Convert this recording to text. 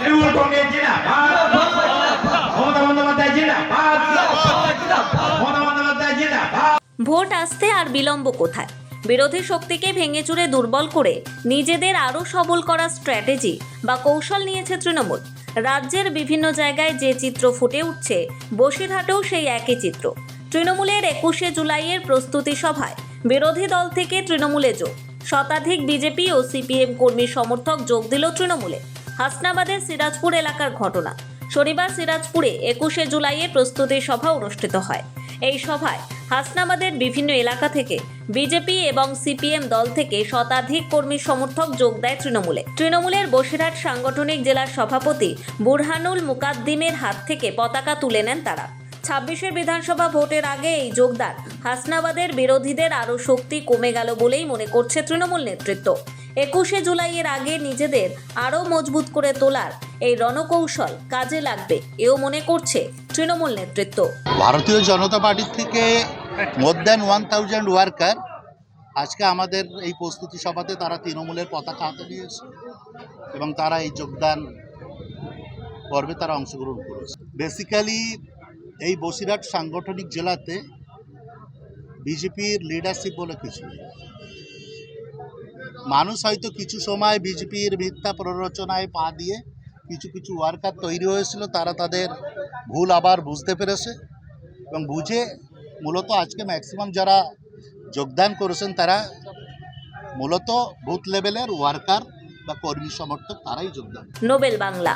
তৃণমূল কংগ্রেস জিন্দাবাদ, মমতা বন্দ্যোপাধ্যায় জিন্দাবাদ, মমতা বন্দ্যোপাধ্যায় জিন্দাবাদ। ভোট আসতে আর বিলম্ব কোথায়? বিরোধী শক্তিকে ভেঙে চুরে দুর্বল করে নিজেদের আরও সবল করার স্ট্র্যাটেজি বা কৌশল নিয়েছে তৃণমূল। রাজ্যের বিভিন্ন জায়গায় যে চিত্র ফুটে উঠছে, বসিরহাটেও সেই একই চিত্র। তৃণমূলের 21শে জুলাইয়ের প্রস্তুতি সভায় বিরোধী দল থেকে তৃণমূলে যোগ। শতাধিক বিজেপি ও সিপিএম কর্মী সমর্থক যোগ দিল তৃণমূলে। হাসনাবাদের সিরাজপুর এলাকার ঘটনা। শনিবার সিরাজপুরে 21শে জুলাইয়ের প্রস্তুতি সভা অনুষ্ঠিত হয়। এই সভায় হাসনাবাদের বিভিন্ন এলাকা থেকে বিজেপি এবং সিপিএম দল থেকে শতাধিক কর্মী সমর্থক যোগ দেয় তৃণমূলে। তৃণমূলের বসিরহাট সাংগঠনিক জেলার সভাপতি বুরহানুল মুকাদ্দিমের হাত থেকে পতাকা তুলে নেন তারা। 26শে বিধানসভা ভোটের আগে এই যোগদান হাসনাবাদের বিরোধীদের আরও শক্তি কমে গেল বলেই মনে করছে তৃণমূল নেতৃত্ব। 21শে জুলাইয়ের আগে নিজেদের আরও মজবুত করে তোলার এই রণকৌশল কাজে লাগবে এও মনে করছে তৃণমূল নেতৃত্ব। ভারতীয় জনতা পার্টির থেকে মোর দ্যান 1000 ওয়ার্কার আজকে আমাদের এই প্রস্তুতি সভাতে তারা তৃণমূলের পতাকা হাতে নিয়েছে এবং তারা এই যোগদান পর্বে তারা অংশগ্রহণ করেছে। বেসিক্যালি এই বসিরহাট সাংগঠনিক জেলাতে বিজেপির লিডারশিপ বলে কিছু নেই। মানুষ হয়তো কিছু সময় বিজেপির মিথ্যা প্ররোচনায় পা দিয়ে কিছু কিছু ওয়ার্কার তৈরি হয়েছিল, তারা তাদের ভুল আবার বুঝতে পেরেছে এবং বুঝে মূলত আজকে ম্যাক্সিমাম যারা যোগদান করেছেন তারা মূলত বুথ লেভেলের ওয়ার্কার বা কর্মী সমর্থক, তারাই যোগদান। নোবেল বাংলা।